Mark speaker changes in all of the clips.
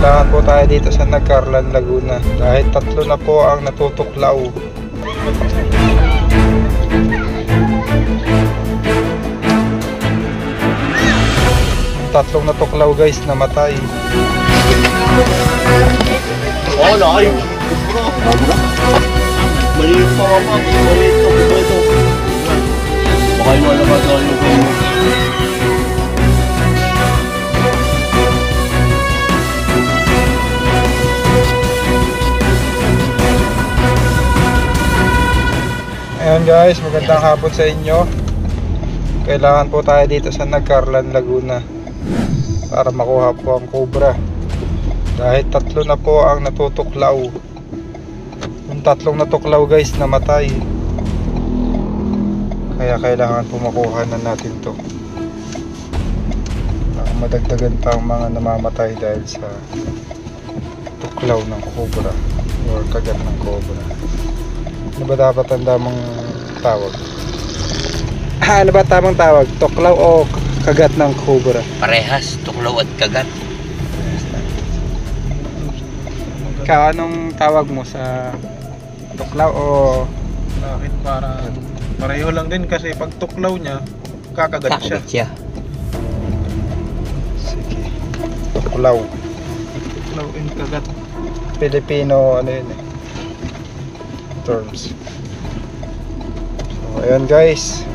Speaker 1: Kailangan po tayo dito sa Nagcarlan, Laguna dahil 3 na po ang natutuklaw. Tatlong natuklaw guys, namatay.
Speaker 2: Oh, lahay. Maliit pa ka pa. Maliit pa ito. Baka yung wala ka tayo ko.
Speaker 1: Ayan guys, magandang hapon sa inyo. Kailangan po tayo dito sa Nagcarlan, Laguna para makuha po ang cobra dahil 3 na po ang natutuklaw. Yung 3 natuklaw guys, namatay. Kaya kailangan po makuha na natin to para madagdagan pa ang mga namamatay dahil sa tuklaw ng cobra or kagat ng cobra. Ano ba dapat ang tamang tawag? Ano ba tamang tawag? Tuklaw o kagat ng cobra?
Speaker 2: Parehas, tuklaw at kagat.
Speaker 1: Ikaw, anong tawag mo sa tuklaw o...
Speaker 3: Sa akin para pareho lang din kasi pag tuklaw niya, kakagat siya.
Speaker 1: Sige. Tuklaw.
Speaker 3: Tuklaw and kagat.
Speaker 1: Filipino, ano yun eh, terms. So, ayan guys,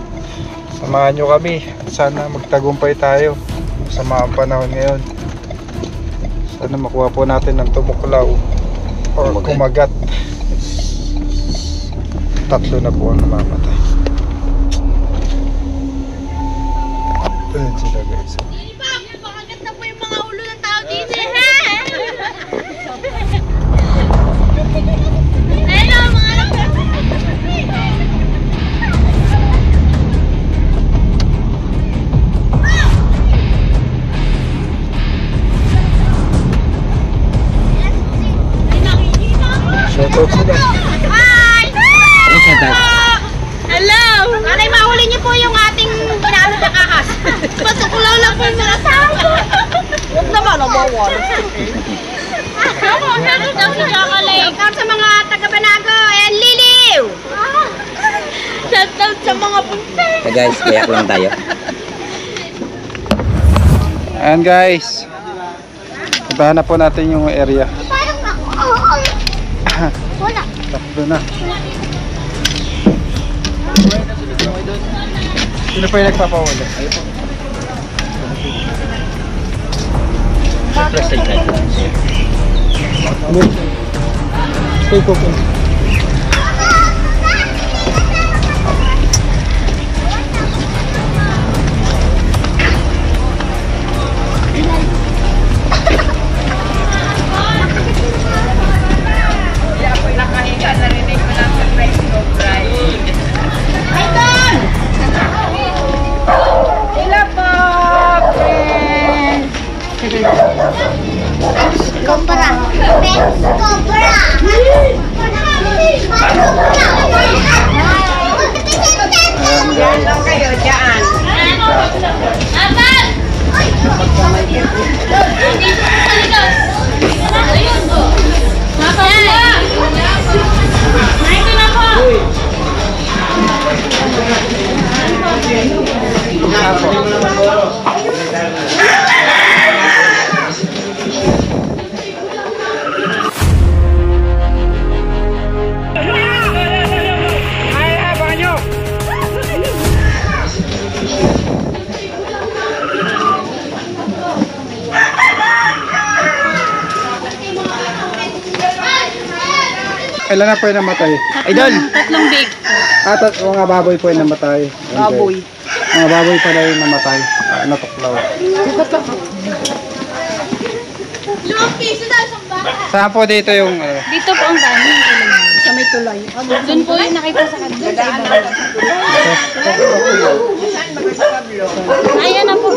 Speaker 1: samahan nyo kami. Sana magtagumpay tayo sa mga panahon ngayon. Sana makuha po natin ng tumuklaw or kumagat. 3 na po ang namamatay. Ayan sila guys.
Speaker 4: Pakagat na po yung mga ulo ng tao dito eh. Hello mga
Speaker 1: Shoutout sila.
Speaker 4: Hi! Hello! Nanay, mahuli niyo po yung ating inaano na kahas. Pasukulaw lang po yung mga tao. Huwag naman, nabawal. Meron daw si Chocolate. Shoutout sa mga taga-Banago and Liliw! Shoutout sa mga punta.
Speaker 2: So guys, kayak lang tayo.
Speaker 1: Ayan guys, puntahan na po natin yung area.
Speaker 4: Wala.
Speaker 1: 3 na. Sino pa yung nagpapawala?
Speaker 2: Siyempre sa ikat lang.
Speaker 1: Stay focused.
Speaker 4: Cobra! Cobra! Diyan lang kayo, diyan. Apat! Dito sa likod. Ayun po. Mapapala! Narito na po.
Speaker 1: Kailan na po yung namatay? Idol!
Speaker 4: 3 big.
Speaker 1: Mga baboy po yung namatay.
Speaker 4: Baboy.
Speaker 1: Mga baboy pala yung namatay. Natuklaw.
Speaker 4: Lucky, sila sa bahay.
Speaker 1: Saan po dito yung...
Speaker 4: Dito po ang dami. Sa may tulay. Doon po yung nakita sa kanila. Ayan na po.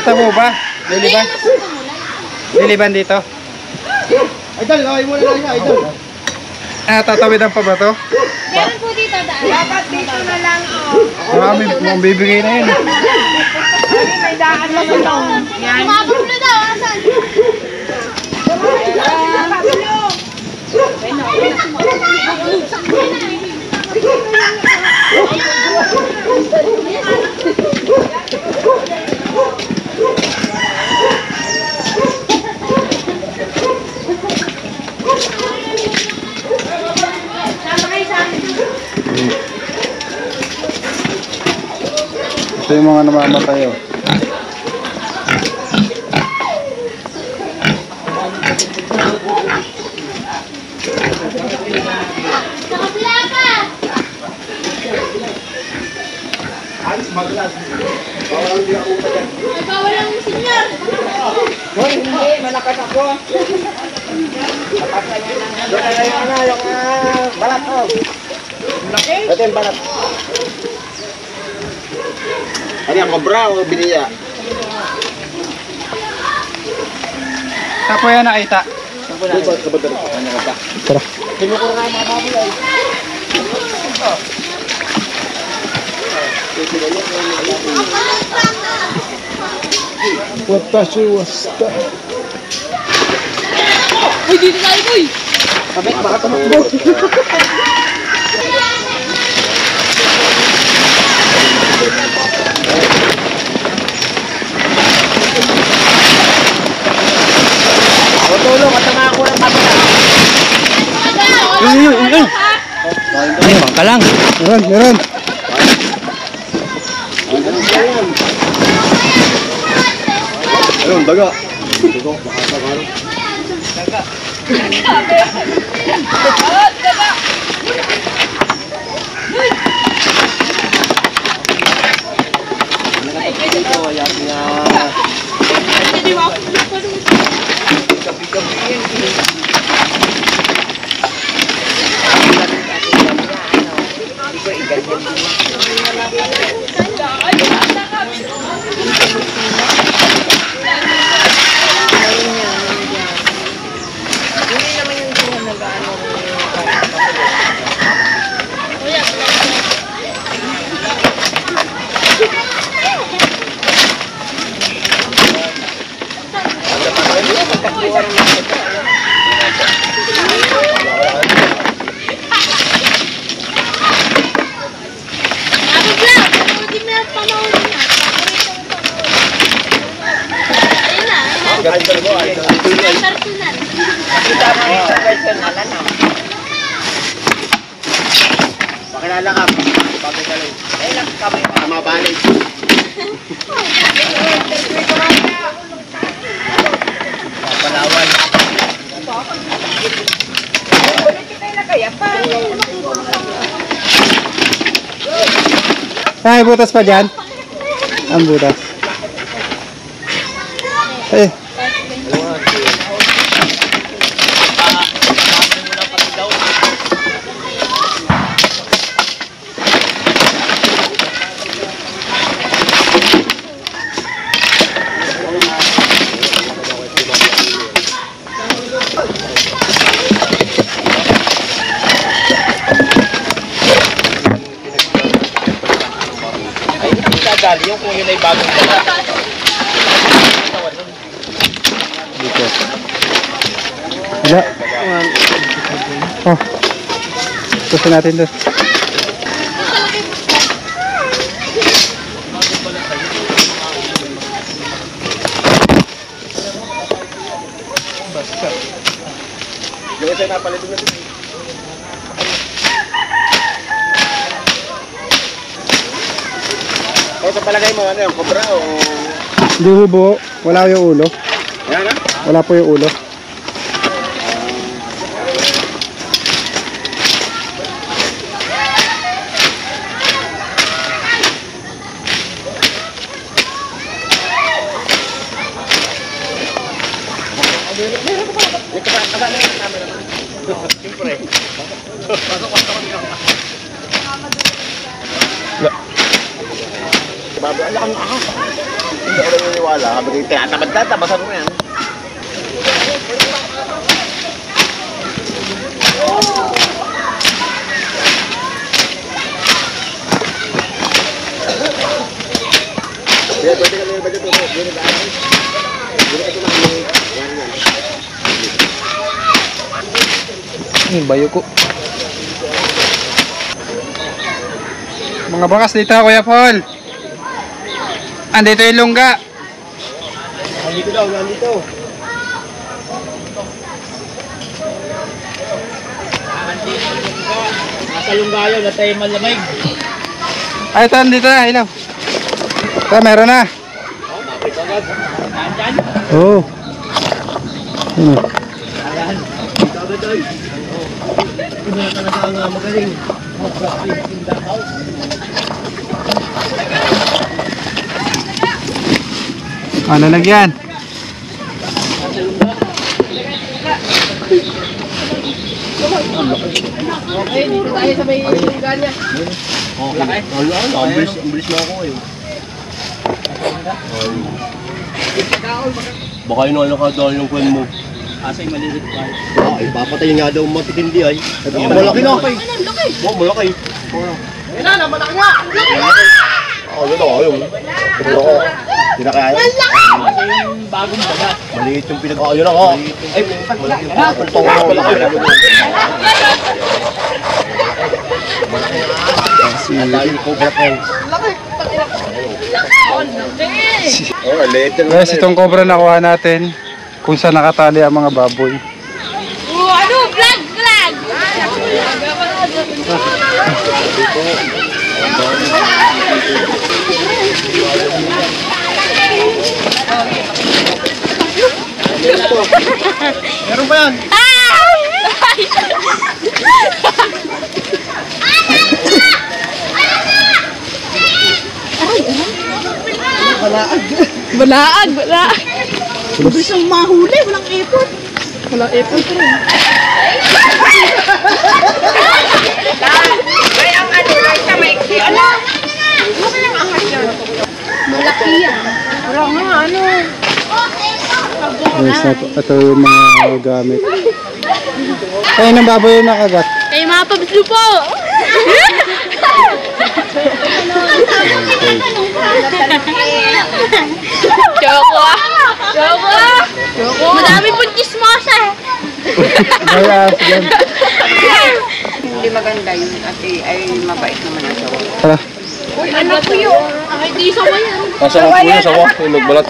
Speaker 1: Ito mo ba? Liliban? Liliban dito?
Speaker 2: Idol, laway mo na lang siya, idol.
Speaker 1: Tatawidan pa ba to?
Speaker 4: Meron po dito daan. Dapat dito na lang,
Speaker 1: Marami mong bibigay na yun.
Speaker 4: May daan na sa loob. Sumabot na daw, asan?
Speaker 1: Ito yung mga namamatay oh.
Speaker 4: Nakapila ka! Ay, bawal ang senyor!
Speaker 2: Ito yung balat. Ano yung kobra o biniya?
Speaker 1: Tapo yan nakita. Tara. Watashi wasta.
Speaker 4: Uy, dito tayo, boy!
Speaker 2: Kapit, baka tumakbo. Tulong at mga ako ng pagkakas.
Speaker 1: Ayun, ka lang. Meron.
Speaker 2: Ayun, daga. Daga, makasakalo. Pakilala ka. Pagkakalo. Ay, kami. Tama balik. Palawan.
Speaker 1: Ay, butas pa dyan. Ang butas. Eh.
Speaker 2: Dali yung kung yun ay bagong dala.
Speaker 1: Dito. Wala. Oh. Gusto natin doon.
Speaker 2: Yung isa napalit na dito. O sa palagay mo, ano yung kobra o...
Speaker 1: Hindi buo. Wala yung ulo.
Speaker 2: Ayan na?
Speaker 1: Wala po yung ulo.
Speaker 2: Siyempre. Bago, ang ahas. Hindi ako naniniwala. Kapag tinatamad-tatabasan mo yan.
Speaker 1: Bayo ko. Mga bakas dito, Kuya Paul. Andito yung lungga.
Speaker 2: Nandito daw, nandito.
Speaker 5: Nasa lunggayo na tayo malamig.
Speaker 1: Ay, ito, andito na, ilaw. Ito, meron na.
Speaker 5: Nandyan.
Speaker 1: Oo.
Speaker 5: Ayan.
Speaker 2: Ito na talaga ang magaling.
Speaker 1: Ano lagyan?
Speaker 5: Okay, dito tayo sa may lunggalya.
Speaker 2: Okay. Ang bilis na ako eh. Baka yun ano ka dahil yung kwan mo.
Speaker 5: Asay malilit pa.
Speaker 2: Ay, papatay nga daw matitindi ay. Malaki na ako eh. Oo, malaki.
Speaker 5: Ayun na, malaki nga!
Speaker 2: Oo, yun ako yun. Pero ako, hindi na kaya yun.
Speaker 5: Asay yung bagong bagat.
Speaker 2: Maliit yung pinag-ayun ako. Ay, malaki yung pagpunto ko. Malaki. Dahil ko black Oh, later.
Speaker 1: Guys, itong cobra nakuha natin kung saan nakatali ang mga baboy.
Speaker 4: Ano? Vlog! Vlog!
Speaker 2: Meron pa yan?
Speaker 4: Balaag! Balaag! Bilis ang mahuli! Walang ipon! Walang ipon pa rin. Ay, ang ano lang sa maiksi. Ano? Ano lang ang yan? Malaki yan. Wala nga, ano?
Speaker 1: Guys, ito yung mga gamit. Ay, ng baboy yung nakagat.
Speaker 4: Kay mga pabislo po! Choco ah! Choco ah! Choco! Madami pong chismosa eh!
Speaker 1: Ay, yan.
Speaker 6: Hindi maganda yun kasi ay mabait naman ang sawa.
Speaker 1: Tara.
Speaker 4: Ano po yun? Ay, di sawa yan.
Speaker 2: Nasa ako yun, sawa. Yung nagbalat.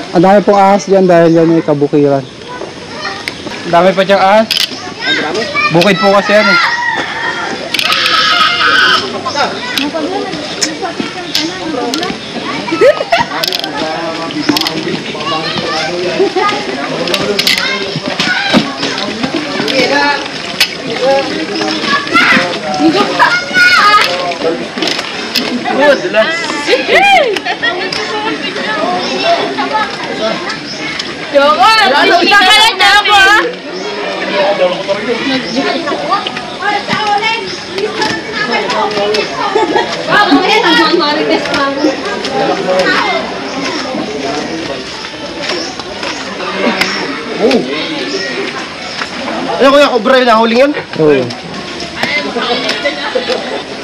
Speaker 1: Ang dami pong ahas dyan dahil yan may kabukiran. Ang dami pa dyan ahas. Bukid po kasi yan eh.
Speaker 4: Choco! Kita ka lang na ako ah!
Speaker 2: Ano kuya, cobra yun, nahuling yan?
Speaker 1: Oo.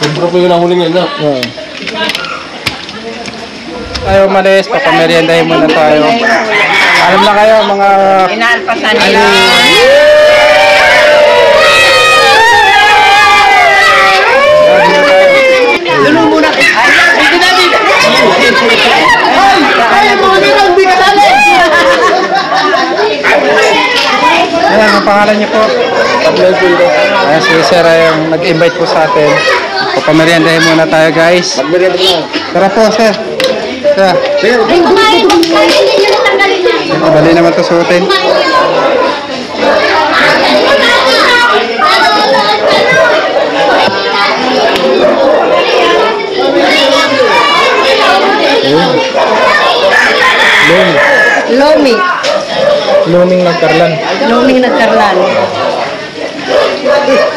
Speaker 2: Cobra ko yun, nahuling yan na.
Speaker 1: Oo. Tayo umalis, papameriendahin muna tayo. Alam na kayo mga...
Speaker 6: Inaalpasan nila.
Speaker 2: Dalo muna. Ay, sinabi. Ay, mga nang bigtali.
Speaker 1: Ayan, ang pangalan niyo po? Ayan, si Sir yung nag-invite po sa atin. Papameriendahin muna tayo guys.
Speaker 2: Magmerienda na.
Speaker 1: Tara po, Sir. Tara. Madali naman ito suotin.
Speaker 6: Lomi.
Speaker 1: Luming nagkarlan.
Speaker 6: Lomi nagkarlan.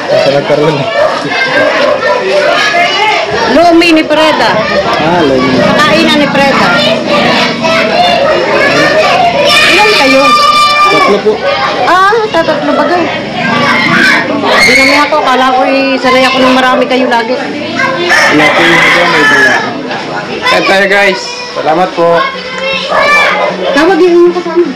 Speaker 1: Kasi nagkarlan eh.
Speaker 6: umi ni Preda. Nakainan ni Preda. Ilan kayo?
Speaker 2: Tatlo po.
Speaker 6: Tatatlo bagay. Hindi naman ako. Kala ko sanay ako ng marami kayo lagi.
Speaker 2: Wala po yung mga may dala.
Speaker 1: Kaya tayo guys. Salamat po.
Speaker 6: Tawag yung kasama.